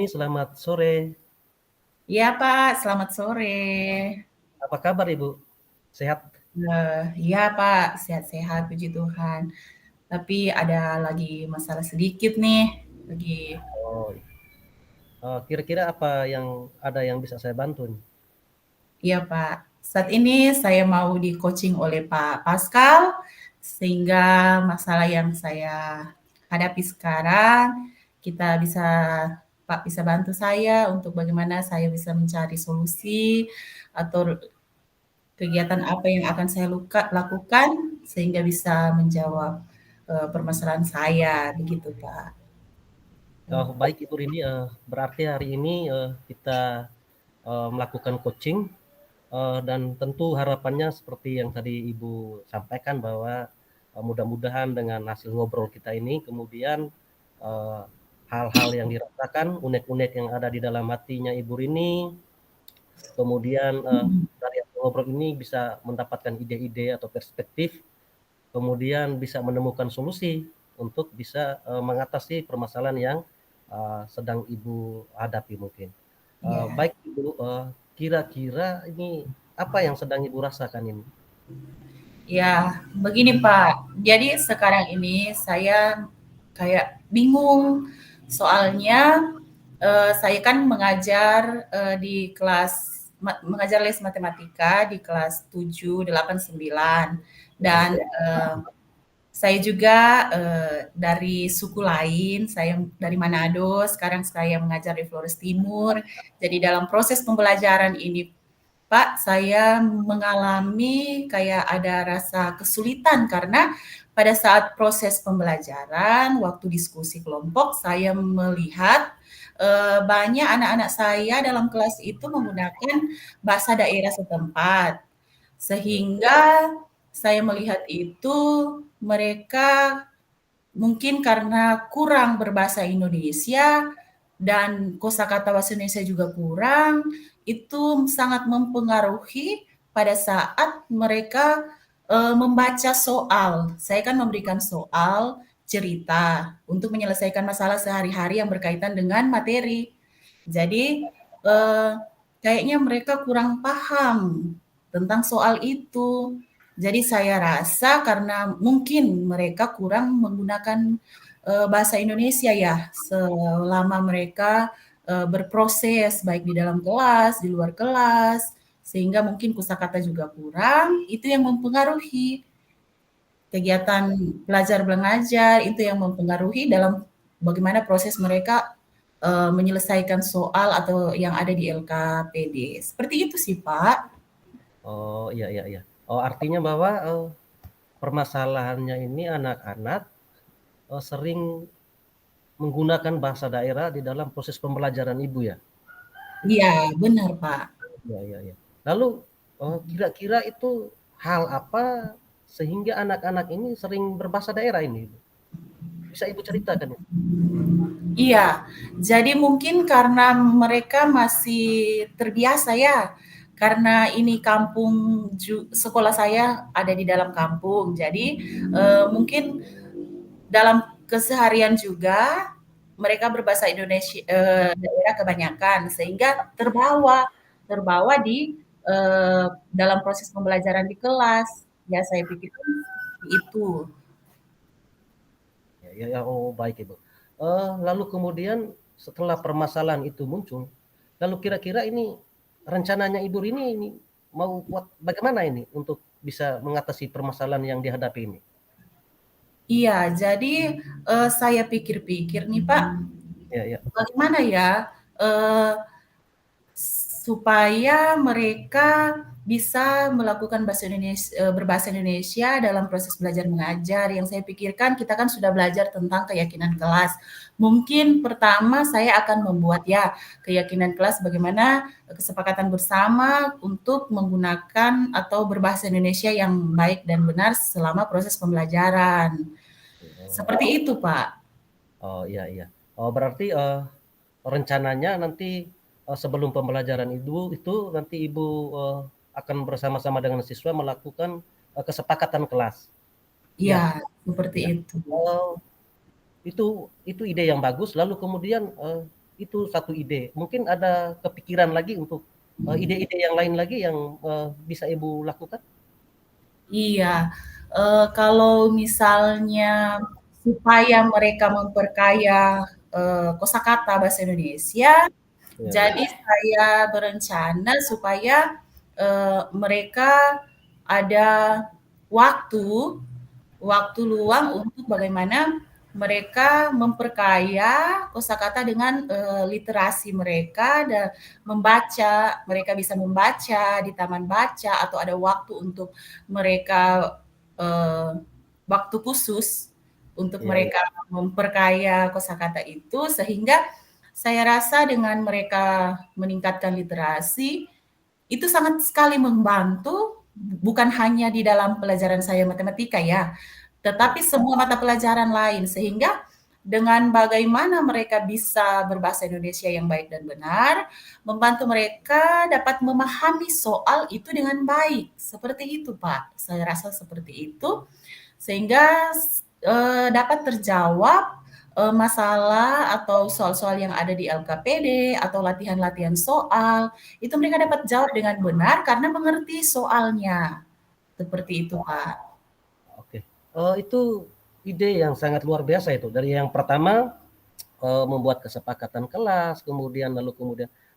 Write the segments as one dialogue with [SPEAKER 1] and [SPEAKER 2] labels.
[SPEAKER 1] Rini, selamat sore.
[SPEAKER 2] Iya Pak, selamat sore.
[SPEAKER 1] Apa kabar Ibu? Sehat?
[SPEAKER 2] Iya Pak, sehat-sehat puji Tuhan. Tapi ada lagi masalah sedikit nih, lagi
[SPEAKER 1] Oh, kira-kira apa yang ada yang bisa saya bantu nih?
[SPEAKER 2] iya Pak. Saat ini saya mau di-coaching oleh Pak Pascal, sehingga masalah yang saya hadapi sekarang, kita bisa Pak bisa bantu saya untuk bagaimana saya bisa mencari solusi atau kegiatan apa yang akan saya lakukan sehingga bisa menjawab permasalahan saya, begitu Pak.
[SPEAKER 1] Baik Ibu Rini, berarti hari ini kita melakukan coaching dan tentu harapannya seperti yang tadi Ibu sampaikan bahwa mudah-mudahan dengan hasil ngobrol kita ini kemudian eh, hal-hal yang dirasakan, unek-unek yang ada di dalam hatinya Ibu Rini, kemudian dari hasil ngobrol ini bisa mendapatkan ide-ide atau perspektif, kemudian bisa menemukan solusi untuk bisa mengatasi permasalahan yang sedang Ibu hadapi mungkin.
[SPEAKER 2] Ya,
[SPEAKER 1] Baik Ibu, kira-kira ini apa yang sedang Ibu rasakan ini?
[SPEAKER 2] ya begini Pak. Jadi sekarang ini saya kayak bingung soalnya saya kan mengajar di kelas mengajar les matematika di kelas 7, 8, 9
[SPEAKER 1] Ya, ya.
[SPEAKER 2] dan saya juga dari suku lain, saya dari Manado, sekarang saya mengajar di Flores Timur. Jadi dalam proses pembelajaran ini, Pak, saya mengalami kayak ada rasa kesulitan karena pada saat proses pembelajaran, waktu diskusi kelompok, saya melihat banyak anak-anak saya dalam kelas itu menggunakan bahasa daerah setempat.
[SPEAKER 1] Ya.
[SPEAKER 2] Sehingga saya melihat itu mereka mungkin karena kurang berbahasa Indonesia dan kosakata bahasa Indonesia juga kurang, itu sangat mempengaruhi pada saat mereka membaca soal. Saya kan memberikan soal cerita untuk menyelesaikan masalah sehari-hari yang berkaitan dengan materi. Jadi kayaknya mereka kurang paham tentang soal itu. Jadi saya rasa karena mungkin mereka kurang menggunakan bahasa Indonesia ya selama mereka berproses baik di dalam kelas, di luar kelas, sehingga mungkin kosakata juga kurang, itu yang mempengaruhi kegiatan belajar mengajar, itu yang mempengaruhi dalam bagaimana proses mereka menyelesaikan soal atau yang ada di LKPD. Seperti itu sih, Pak.
[SPEAKER 1] Oh, iya, iya, iya. Oh, artinya bahwa permasalahannya ini anak-anak sering menggunakan bahasa daerah di dalam proses pembelajaran Ibu ya?
[SPEAKER 2] Iya, benar, Pak.
[SPEAKER 1] Iya, iya, iya. Lalu kira-kira itu hal apa sehingga anak-anak ini sering berbahasa daerah ini? Bisa Ibu ceritakan ya?
[SPEAKER 2] Iya, jadi mungkin karena mereka masih terbiasa ya, karena ini kampung sekolah saya ada di dalam kampung. Jadi mungkin dalam keseharian juga mereka berbahasa Indonesia daerah kebanyakan sehingga terbawa terbawa di dalam proses pembelajaran di kelas. Ya saya pikir itu.
[SPEAKER 1] Ya, ya, ya. Oh, baik Ibu. Lalu kemudian setelah permasalahan itu muncul, lalu kira-kira ini rencananya Ibu ini mau buat bagaimana ini untuk bisa mengatasi permasalahan yang dihadapi ini?
[SPEAKER 2] Iya, jadi saya pikir-pikir nih Pak,
[SPEAKER 1] Ya, ya.
[SPEAKER 2] bagaimana ya eh, supaya mereka bisa melakukan bahasa Indonesia, berbahasa Indonesia dalam proses belajar mengajar. Yang saya pikirkan kita kan sudah belajar tentang keyakinan kelas. Mungkin pertama saya akan membuat ya keyakinan kelas bagaimana kesepakatan bersama untuk menggunakan atau berbahasa Indonesia yang baik dan benar selama proses pembelajaran.
[SPEAKER 1] Oh,
[SPEAKER 2] Seperti itu, Pak.
[SPEAKER 1] oh, iya, iya. Oh, berarti rencananya nanti sebelum pembelajaran itu nanti Ibu akan bersama-sama dengan siswa melakukan kesepakatan kelas.
[SPEAKER 2] Iya,
[SPEAKER 1] Ya,
[SPEAKER 2] seperti
[SPEAKER 1] ya.
[SPEAKER 2] itu.
[SPEAKER 1] Oh, itu ide yang bagus. Lalu kemudian Itu satu ide. Mungkin ada kepikiran lagi untuk ide-ide yang lain lagi yang bisa Ibu lakukan?
[SPEAKER 2] Iya, kalau misalnya supaya mereka memperkaya, kosakata bahasa Indonesia,
[SPEAKER 1] Ya, ya.
[SPEAKER 2] jadi saya berencana supaya, mereka ada waktu waktu luang untuk bagaimana mereka memperkaya kosakata dengan, literasi mereka dan membaca, mereka bisa membaca di taman baca atau ada waktu untuk mereka, waktu khusus untuk
[SPEAKER 1] Iya, iya.
[SPEAKER 2] mereka memperkaya kosakata itu, sehingga saya rasa dengan mereka meningkatkan literasi, itu sangat sekali membantu, bukan hanya di dalam pelajaran saya matematika ya,
[SPEAKER 1] Ya.
[SPEAKER 2] tetapi semua mata pelajaran lain. Sehingga dengan bagaimana mereka bisa berbahasa Indonesia yang baik dan benar, membantu mereka dapat memahami soal itu dengan baik. Seperti itu, Pak. Saya rasa seperti itu, sehingga dapat terjawab masalah atau soal-soal yang ada di LKPD atau latihan-latihan soal, itu mereka dapat jawab dengan benar karena mengerti soalnya. Seperti itu, Pak.
[SPEAKER 1] Oke. Itu ide yang sangat luar biasa itu. Dari yang pertama membuat kesepakatan kelas, kemudian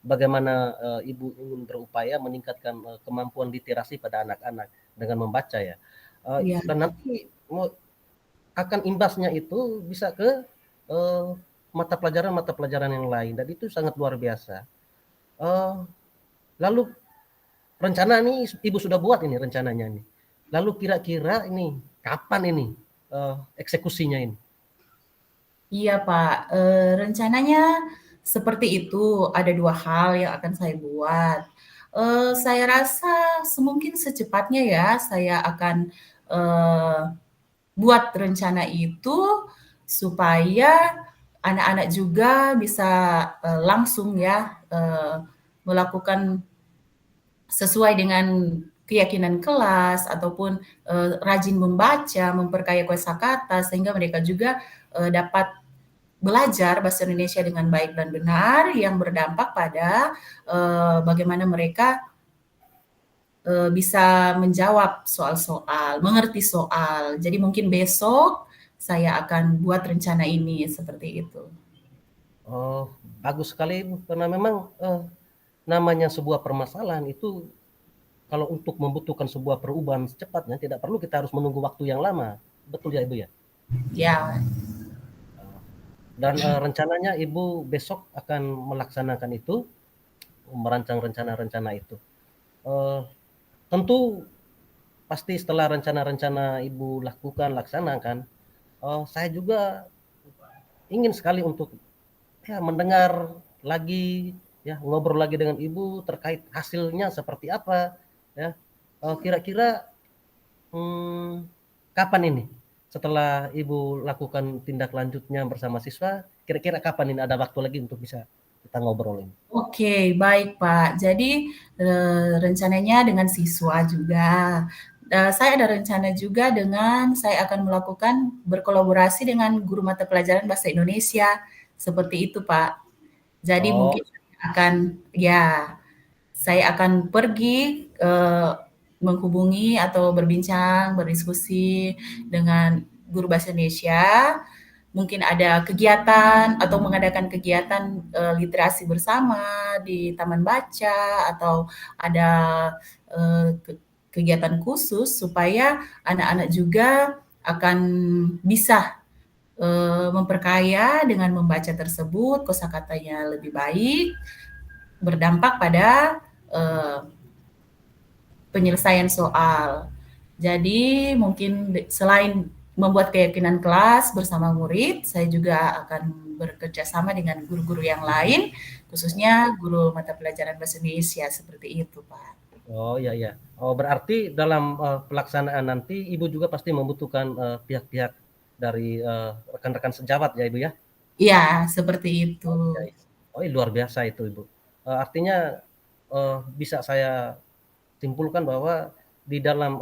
[SPEAKER 1] bagaimana Ibu ingin berupaya meningkatkan kemampuan literasi pada anak-anak dengan membaca ya.
[SPEAKER 2] Iya,
[SPEAKER 1] Dan nanti akan imbasnya itu bisa ke eh, mata pelajaran yang lain dan itu sangat luar biasa. Eh, Lalu rencana ini Ibu sudah buat ini rencananya ini. Lalu kira-kira ini kapan ini eksekusinya ini?
[SPEAKER 2] iya, Pak. Rencananya seperti itu. Ada 2 hal yang akan saya buat. Saya rasa semungkin secepatnya ya, saya akan, eee, buat rencana itu supaya anak-anak juga bisa, langsung ya, melakukan sesuai dengan keyakinan kelas ataupun, rajin membaca, memperkaya kosakata sehingga mereka juga, dapat belajar bahasa Indonesia dengan baik dan benar yang berdampak pada, bagaimana mereka, bisa menjawab soal-soal, mengerti soal. Jadi mungkin besok saya akan buat rencana ini, seperti itu.
[SPEAKER 1] Oh, bagus sekali Ibu karena memang namanya sebuah permasalahan itu kalau untuk membutuhkan sebuah perubahan secepatnya tidak perlu kita harus menunggu waktu yang lama. Betul ya Ibu ya?
[SPEAKER 2] Ya,
[SPEAKER 1] Dan rencananya Ibu besok akan melaksanakan itu, merancang rencana-rencana itu. Eh, Tentu pasti setelah rencana-rencana Ibu laksanakan, saya juga ingin sekali untuk ya mendengar lagi, ya ngobrol lagi dengan Ibu terkait hasilnya seperti apa, ya. Kira-kira kapan ini? Setelah Ibu lakukan tindak lanjutnya bersama siswa, kira-kira kapan ini ada waktu lagi untuk bisa kita ngobrol ini?
[SPEAKER 2] oke, baik, Pak. Jadi, rencananya dengan siswa juga. Saya ada rencana juga dengan saya akan melakukan berkolaborasi dengan guru mata pelajaran bahasa Indonesia, seperti itu, Pak. Jadi
[SPEAKER 1] Oh,
[SPEAKER 2] mungkin saya akan pergi, menghubungi atau berbincang, berdiskusi dengan guru bahasa Indonesia, mungkin ada kegiatan atau mengadakan kegiatan, literasi bersama di taman baca atau ada, kegiatan khusus supaya anak-anak juga akan bisa, memperkaya dengan membaca tersebut, kosakatanya lebih baik, berdampak pada, penyelesaian soal. Jadi mungkin selain membuat keyakinan kelas bersama murid, saya juga akan bekerja sama dengan guru-guru yang lain, khususnya guru mata pelajaran bahasa Indonesia, seperti itu, Pak.
[SPEAKER 1] oh ya ya. Oh berarti dalam pelaksanaan nanti Ibu juga pasti membutuhkan pihak-pihak dari rekan-rekan sejawat ya Ibu ya?
[SPEAKER 2] Iya, seperti itu.
[SPEAKER 1] Oh, ya, ya. Oh, luar biasa itu Ibu. Artinya bisa saya simpulkan bahwa di dalam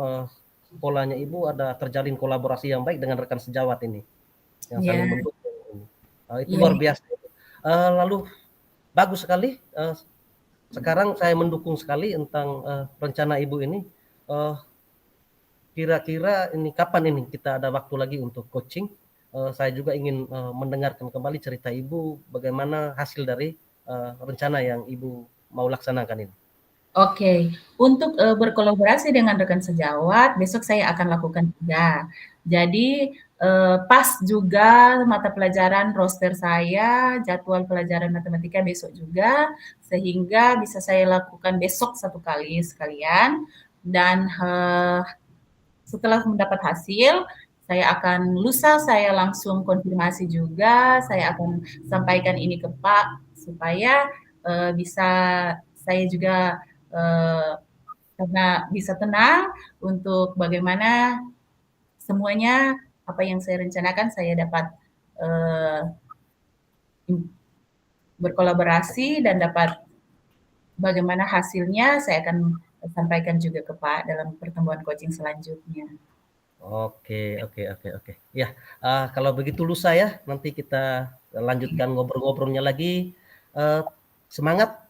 [SPEAKER 1] sekolahnya Ibu ada terjalin kolaborasi yang baik dengan rekan sejawat ini, yang
[SPEAKER 2] Iya,
[SPEAKER 1] saling mendukung ini. Itu
[SPEAKER 2] iya,
[SPEAKER 1] luar biasa. Lalu bagus sekali. Sekarang saya mendukung sekali tentang rencana Ibu ini. Kira-kira ini kapan ini kita ada waktu lagi untuk coaching? Saya juga ingin mendengarkan kembali cerita Ibu bagaimana hasil dari rencana yang Ibu mau laksanakan ini.
[SPEAKER 2] Oke, untuk berkolaborasi dengan rekan sejawat, besok saya akan lakukan juga. Jadi pas juga mata pelajaran roster saya, jadwal pelajaran matematika besok juga, sehingga bisa saya lakukan besok satu kali sekalian. Dan setelah mendapat hasil, lusa saya langsung konfirmasi juga, saya akan sampaikan ini ke Pak supaya bisa saya juga karena bisa tenang untuk bagaimana semuanya apa yang saya rencanakan saya dapat berkolaborasi dan dapat bagaimana hasilnya saya akan sampaikan juga ke Pak dalam pertemuan coaching selanjutnya.
[SPEAKER 1] Oke. Ya, kalau begitu lusa ya, nanti kita lanjutkan ngobrol-ngobrolnya lagi. Semangat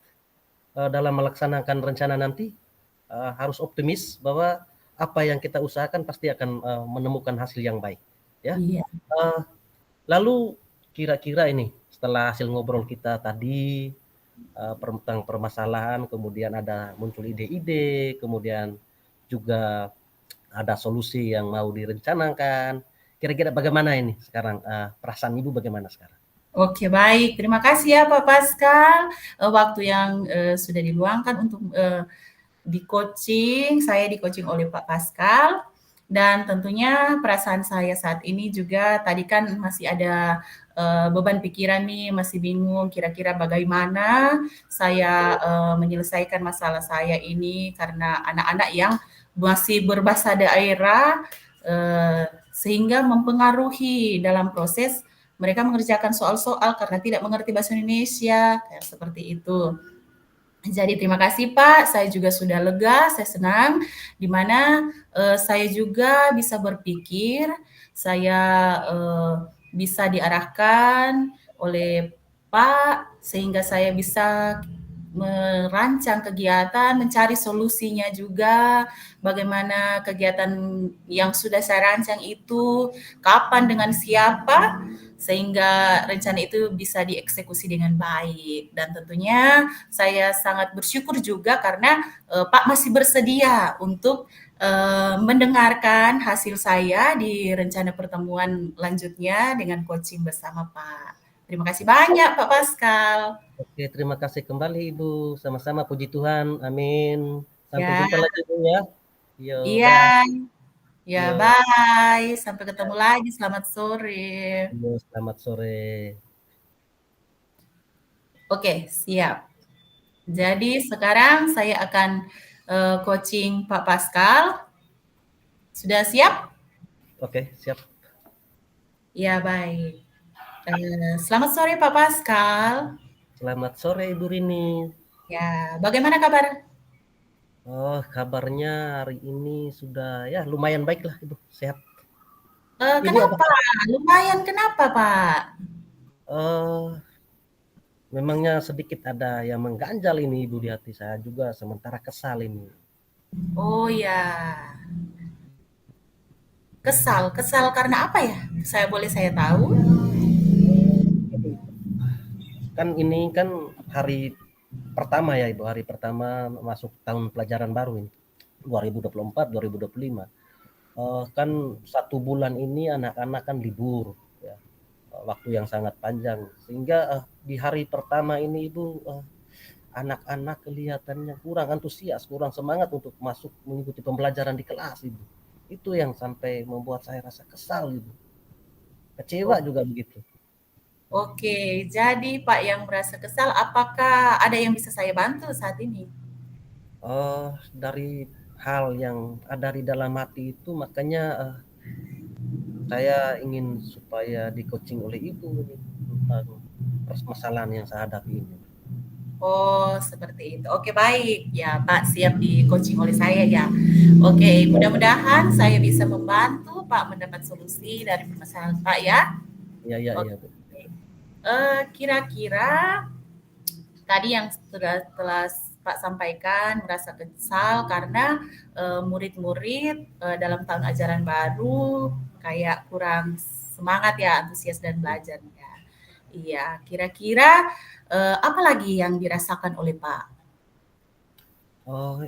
[SPEAKER 1] dalam melaksanakan rencana nanti. Harus optimis bahwa apa yang kita usahakan pasti akan menemukan hasil yang baik. Ya.
[SPEAKER 2] Iya.
[SPEAKER 1] Lalu kira-kira ini setelah hasil ngobrol kita tadi tentang permasalahan, kemudian ada muncul ide-ide, kemudian juga ada solusi yang mau direncanakan. Kira-kira bagaimana ini sekarang? Perasaan Ibu bagaimana sekarang?
[SPEAKER 2] Oke, baik. Terima kasih ya Pak Pascal. Waktu yang sudah diluangkan untuk saya di coaching oleh Pak Pascal. Dan tentunya perasaan saya saat ini juga, tadi kan masih ada beban pikiran nih, masih bingung kira-kira bagaimana saya menyelesaikan masalah saya ini karena anak-anak yang masih berbahasa daerah sehingga mempengaruhi dalam proses mereka mengerjakan soal-soal karena tidak mengerti bahasa Indonesia, kayak seperti itu. Jadi terima kasih Pak, saya juga sudah lega, saya senang, di mana saya juga bisa berpikir, saya bisa diarahkan oleh Pak, sehingga saya bisa merancang kegiatan, mencari solusinya juga, bagaimana kegiatan yang sudah saya rancang itu, kapan dengan siapa, sehingga rencana itu bisa dieksekusi dengan baik. Dan tentunya saya sangat bersyukur juga karena Pak masih bersedia untuk mendengarkan hasil saya di rencana pertemuan lanjutnya dengan coaching bersama Pak. Terima kasih banyak Pak Pascal.
[SPEAKER 1] Oke, terima kasih kembali Ibu. Sama-sama, puji Tuhan. Amin. Sampai
[SPEAKER 2] Ya,
[SPEAKER 1] jumpa lagi Bu ya. Yo,
[SPEAKER 2] iya,
[SPEAKER 1] bye.
[SPEAKER 2] ya
[SPEAKER 1] Yo,
[SPEAKER 2] bye. Sampai ketemu lagi. Selamat sore.
[SPEAKER 1] yo, selamat sore.
[SPEAKER 2] Oke, siap. Jadi sekarang saya akan coaching Pak Pascal. Sudah siap?
[SPEAKER 1] Oke, siap.
[SPEAKER 2] Ya, baik. Selamat sore Pak Pascal.
[SPEAKER 1] Selamat sore Ibu Rini.
[SPEAKER 2] Ya, bagaimana kabar?
[SPEAKER 1] Oh, kabarnya hari ini sudah ya lumayan baik lah Ibu, sehat. Ibu apa
[SPEAKER 2] Kenapa?
[SPEAKER 1] kabar?
[SPEAKER 2] Lumayan kenapa Pak?
[SPEAKER 1] Memangnya sedikit ada yang mengganjal ini Ibu di hati saya juga, sementara kesal ini.
[SPEAKER 2] Oh ya, kesal karena apa ya? Saya tahu?
[SPEAKER 1] Kan ini kan hari pertama ya Ibu, hari pertama masuk tahun pelajaran baru ini, 2024, 2025. Kan 1 bulan ini anak-anak kan libur, ya, waktu yang sangat panjang. Sehingga di hari pertama ini Ibu, anak-anak kelihatannya kurang antusias, kurang semangat untuk masuk mengikuti pembelajaran di kelas Ibu. Itu yang sampai membuat saya rasa kesal Ibu. Kecewa
[SPEAKER 2] Oh,
[SPEAKER 1] juga begitu.
[SPEAKER 2] oke, jadi Pak yang merasa kesal, apakah ada yang bisa saya bantu saat ini?
[SPEAKER 1] Dari hal yang ada di dalam hati itu makanya saya ingin supaya di-coaching oleh Ibu nih, tentang permasalahan yang saya hadapi ini.
[SPEAKER 2] Oh, seperti itu. Oke, baik. Ya, Pak, siap di-coaching oleh saya ya. Oke, mudah-mudahan saya bisa membantu Pak mendapat solusi dari permasalahan Pak ya.
[SPEAKER 1] Iya,
[SPEAKER 2] Oke.
[SPEAKER 1] Bu.
[SPEAKER 2] Kira-kira tadi yang telah Pak sampaikan merasa kesal karena murid-murid dalam tahun ajaran baru kayak kurang semangat ya, antusias dan belajarnya. Iya, kira-kira apa lagi yang dirasakan oleh Pak?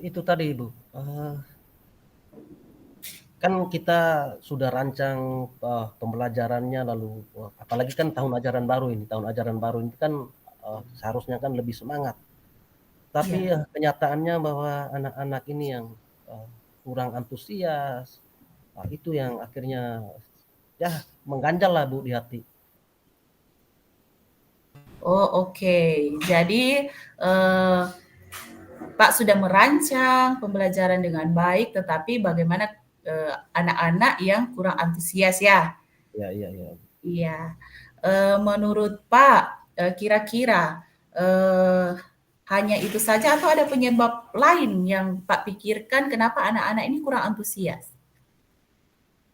[SPEAKER 1] Itu tadi Ibu, kan kita sudah rancang pembelajarannya, lalu apalagi kan tahun ajaran baru ini kan seharusnya kan lebih semangat. Tapi
[SPEAKER 2] Iya.
[SPEAKER 1] kenyataannya bahwa anak-anak ini yang kurang antusias, itu yang akhirnya ya mengganjal lah Bu di hati.
[SPEAKER 2] Oh, oke. Jadi Pak sudah merancang pembelajaran dengan baik, tetapi bagaimana anak-anak yang kurang antusias ya?
[SPEAKER 1] Ya, iya, iya.
[SPEAKER 2] Iya. Menurut Pak, kira-kira hanya itu saja atau ada penyebab lain yang Pak pikirkan kenapa anak-anak ini kurang antusias?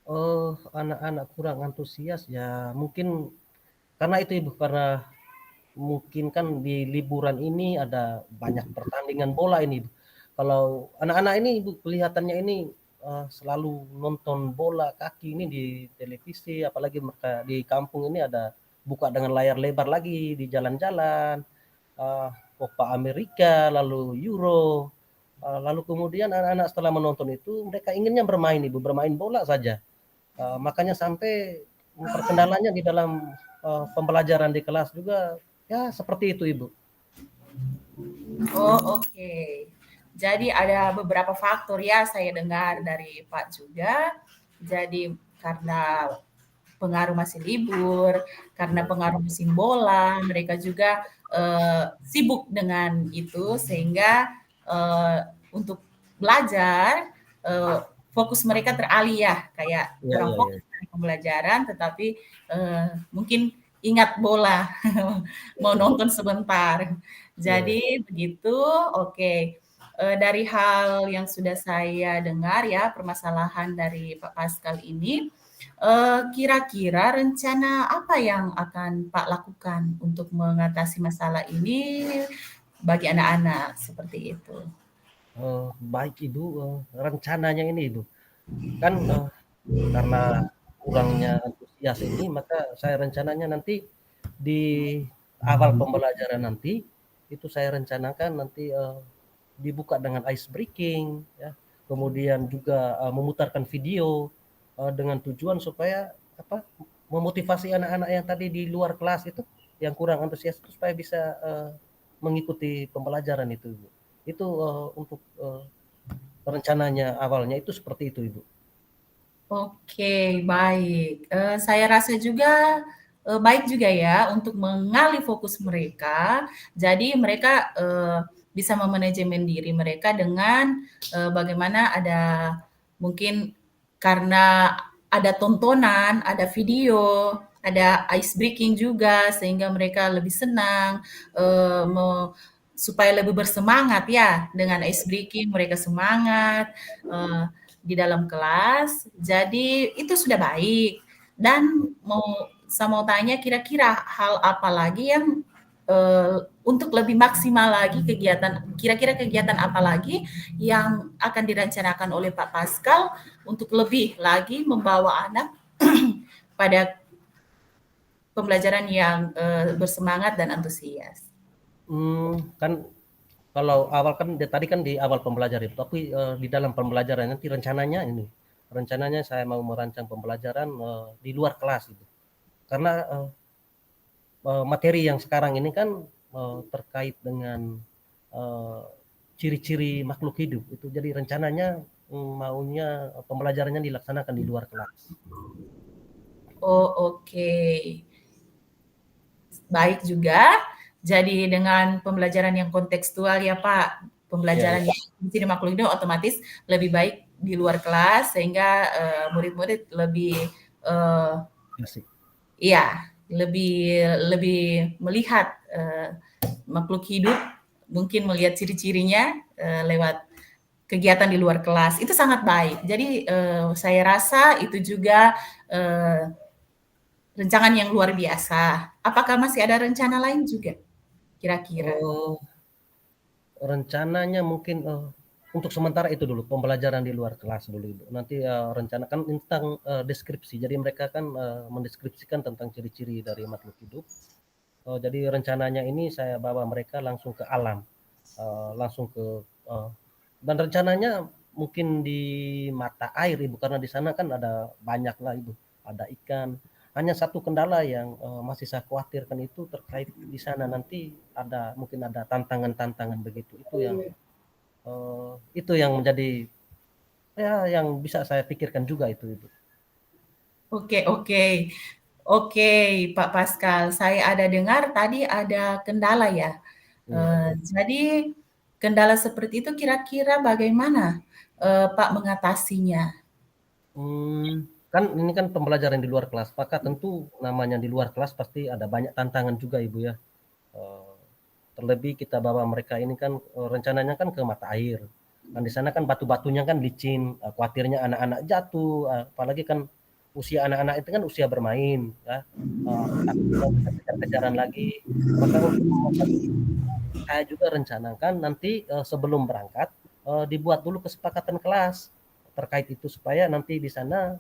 [SPEAKER 1] Oh, anak-anak kurang antusias ya mungkin karena itu Ibu, karena mungkin kan di liburan ini ada banyak pertandingan bola ini. Kalau anak-anak ini Ibu kelihatannya ini selalu nonton bola kaki ini di televisi, apalagi mereka di kampung ini ada buka dengan layar lebar lagi di jalan-jalan, Copa Amerika, lalu Euro, lalu kemudian anak-anak setelah menonton itu mereka inginnya bermain Ibu, bermain bola saja. Makanya sampai perkendalanya di dalam pembelajaran di kelas juga ya seperti itu Ibu.
[SPEAKER 2] Oh, oke. Jadi ada beberapa faktor ya saya dengar dari Pak juga. Jadi karena pengaruh masih libur, karena pengaruh musim bola, mereka juga sibuk dengan itu sehingga untuk belajar fokus mereka teralih ya, kayak
[SPEAKER 1] Iya,
[SPEAKER 2] kurang
[SPEAKER 1] iya, iya.
[SPEAKER 2] fokus di pembelajaran, tetapi mungkin ingat bola, mau nonton sebentar.
[SPEAKER 1] Iya.
[SPEAKER 2] Jadi begitu, oke. Dari hal yang sudah saya dengar ya, permasalahan dari Pak Pascal ini, kira-kira rencana apa yang akan Pak lakukan untuk mengatasi masalah ini bagi anak-anak seperti itu?
[SPEAKER 1] Baik Ibu, rencananya ini Ibu, kan karena kurangnya antusias ini, maka saya rencananya nanti di awal pembelajaran nanti, itu saya rencanakan nanti dibuka dengan ice breaking, ya, kemudian juga memutarkan video dengan tujuan supaya apa memotivasi anak-anak yang tadi di luar kelas itu yang kurang antusias itu supaya bisa mengikuti pembelajaran itu Ibu. Itu untuk rencananya awalnya itu seperti itu Ibu.
[SPEAKER 2] Oke, baik. Saya rasa juga baik juga ya untuk mengalih fokus mereka. Jadi mereka bisa memanajemen diri mereka dengan bagaimana ada mungkin karena ada tontonan, ada video, ada ice breaking juga sehingga mereka lebih senang supaya lebih bersemangat ya dengan ice breaking mereka semangat di dalam kelas. Jadi itu sudah baik. Dan saya mau tanya kira-kira hal apa lagi yang untuk lebih maksimal lagi kira-kira kegiatan apa lagi yang akan direncanakan oleh Pak Pascal untuk lebih lagi membawa anak pada pembelajaran yang bersemangat dan antusias.
[SPEAKER 1] Kan kalau awal kan tadi kan di awal pembelajaran itu, tapi di dalam pembelajaran nanti rencananya saya mau merancang pembelajaran di luar kelas itu. Karena materi yang sekarang ini kan terkait dengan eh, ciri-ciri makhluk hidup itu. Jadi rencananya maunya pembelajarannya dilaksanakan di luar kelas.
[SPEAKER 2] Oh, oke. Baik juga. Jadi dengan pembelajaran yang kontekstual ya Pak,
[SPEAKER 1] Ya, ya,
[SPEAKER 2] pembelajaran yang di makhluk hidup otomatis lebih baik di luar kelas sehingga murid-murid lebih
[SPEAKER 1] asik.
[SPEAKER 2] iya, lebih lebih melihat makhluk hidup, mungkin melihat ciri-cirinya lewat kegiatan di luar kelas. Itu sangat baik. Jadi saya rasa itu juga rencangan yang luar biasa. Apakah masih ada rencana lain juga? kira-kira?
[SPEAKER 1] Oh, rencananya mungkin, untuk sementara itu dulu, pembelajaran di luar kelas dulu, Ibu. Nanti, rencana kan tentang, deskripsi, jadi mereka kan, mendeskripsikan tentang ciri-ciri dari makhluk hidup. Jadi rencananya ini saya bawa mereka langsung ke alam, langsung ke, eee, dan rencananya mungkin di mata air, Ibu, karena di sana kan ada banyaklah, Ibu, ada ikan. Hanya satu kendala yang, masih saya khawatirkan itu terkait di sana nanti mungkin ada tantangan-tantangan begitu. Itu yang menjadi, ya yang bisa saya pikirkan juga itu, Ibu.
[SPEAKER 2] Oke, oke. Oke, Pak Pascal, saya ada dengar tadi ada kendala ya.
[SPEAKER 1] Iya.
[SPEAKER 2] Jadi kendala seperti itu kira-kira bagaimana, Pak mengatasinya?
[SPEAKER 1] Kan ini kan pembelajaran di luar kelas, maka tentu namanya di luar kelas pasti ada banyak tantangan juga, Ibu, ya. Eee, Terlebih kita bawa mereka ini kan, rencananya kan ke mata air, dan di sana kan batu-batunya kan licin, khawatirnya anak-anak jatuh, apalagi kan usia anak-anak itu kan usia bermain, ya, takutnya bisa kejar-kejaran lagi. Maka untuk mengatasi itu, saya juga rencanakan nanti, sebelum berangkat, dibuat dulu kesepakatan kelas terkait itu, supaya nanti di sana,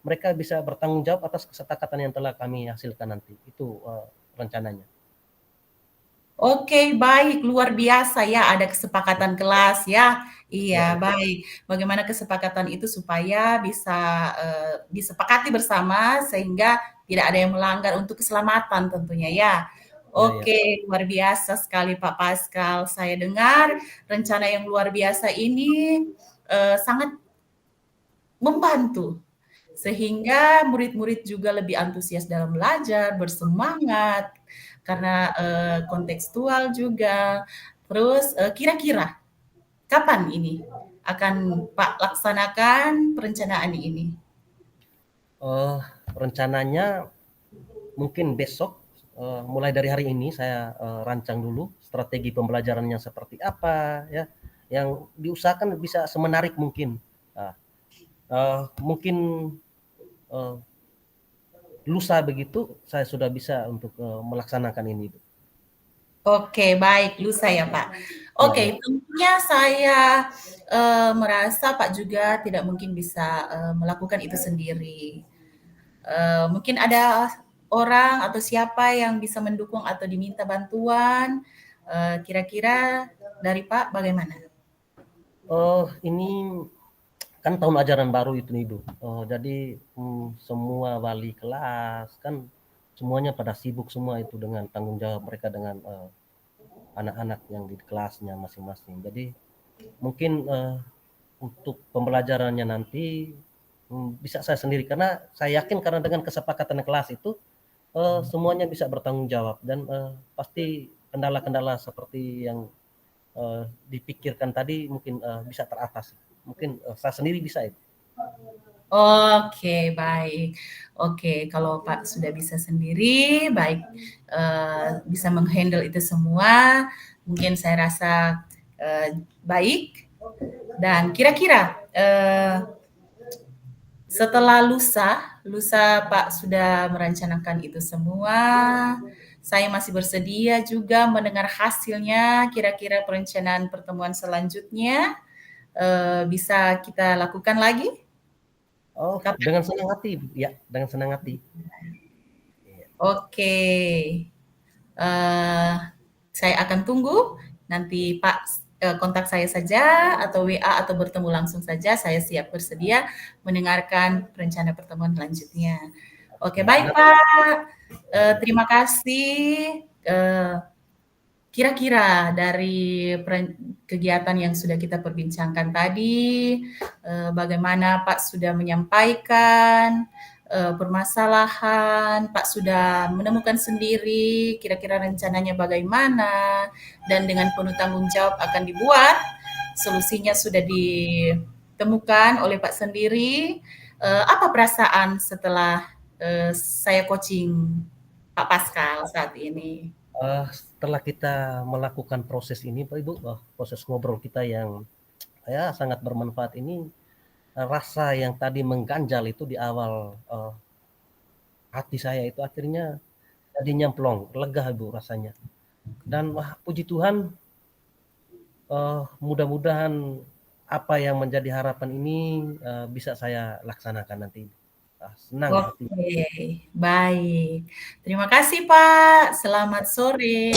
[SPEAKER 1] mereka bisa bertanggung jawab atas kesepakatan yang telah kami hasilkan nanti, itu, rencananya.
[SPEAKER 2] Oke, baik, luar biasa ya, ada kesepakatan kelas ya.
[SPEAKER 1] Ya,
[SPEAKER 2] Iya,
[SPEAKER 1] ya.
[SPEAKER 2] baik. Bagaimana kesepakatan itu supaya bisa, disepakati bersama sehingga tidak ada yang melanggar untuk keselamatan tentunya ya.
[SPEAKER 1] Ya, ya.
[SPEAKER 2] Oke, luar biasa sekali Pak Pascal. Saya dengar rencana yang luar biasa ini, sangat membantu sehingga murid-murid juga lebih antusias dalam belajar, bersemangat karena kontekstual juga. Terus kira-kira kapan ini akan Pak laksanakan perencanaan ini?
[SPEAKER 1] Eh, Rencananya mungkin besok, mulai dari hari ini saya, rancang dulu strategi pembelajarannya seperti apa, ya, yang diusahakan bisa semenarik mungkin. Nah, mungkin, eee, lusa begitu saya sudah bisa untuk, melaksanakan ini, Bu.
[SPEAKER 2] Oke, baik, lusa ya, Pak.
[SPEAKER 1] Iya,
[SPEAKER 2] Oke,
[SPEAKER 1] iya.
[SPEAKER 2] tentunya saya, merasa Pak juga tidak mungkin bisa, melakukan itu sendiri. Mungkin ada orang atau siapa yang bisa mendukung atau diminta bantuan, kira-kira dari Pak bagaimana?
[SPEAKER 1] Ini kan tahun ajaran baru itu nih, Bu, jadi, semua wali kelas kan semuanya pada sibuk semua itu dengan tanggung jawab mereka dengan, anak-anak yang di kelasnya masing-masing. Jadi mungkin, untuk pembelajarannya nanti, bisa saya sendiri, karena saya yakin karena dengan kesepakatan kelas itu, semuanya bisa bertanggung jawab dan, pasti kendala-kendala seperti yang, dipikirkan tadi mungkin, bisa teratasi. Mungkin, saya sendiri bisa itu.
[SPEAKER 2] Oke, baik. Oke, kalau Pak sudah bisa sendiri, baik, bisa menghandle itu semua, mungkin saya rasa, baik dan kira-kira, setelah lusa Pak sudah merencanakan itu semua, saya masih bersedia juga mendengar hasilnya, kira-kira perencanaan pertemuan selanjutnya, bisa kita lakukan lagi?
[SPEAKER 1] Oh,
[SPEAKER 2] Kapan?
[SPEAKER 1] dengan senang hati, ya, dengan senang hati. Iya.
[SPEAKER 2] Oke, eee, saya akan tunggu nanti Pak, kontak saya saja atau WA atau bertemu langsung saja, saya siap bersedia mendengarkan rencana pertemuan selanjutnya. Oke,
[SPEAKER 1] Oke,
[SPEAKER 2] baik
[SPEAKER 1] nanti,
[SPEAKER 2] Pak,
[SPEAKER 1] ya, ya.
[SPEAKER 2] terima kasih, kira-kira dari kegiatan yang sudah kita perbincangkan tadi, bagaimana Pak sudah menyampaikan, permasalahan, Pak sudah menemukan sendiri kira-kira rencananya bagaimana, dan dengan penuh tanggung jawab akan dibuat, solusinya sudah ditemukan oleh Pak sendiri. Apa perasaan setelah, saya coaching Pak Pascal saat ini?
[SPEAKER 1] Setelah kita melakukan proses ini, Pak, Ibu, proses ngobrol kita yang, ya, sangat bermanfaat ini, rasa yang tadi mengganjal itu di awal, hati saya itu akhirnya jadi nyemplung, lega, Ibu, rasanya. Dan wah, puji Tuhan, mudah-mudahan apa yang menjadi harapan ini bisa saya laksanakan nanti. Senang hati.
[SPEAKER 2] Oke, baik. Terima kasih Pak, selamat sore.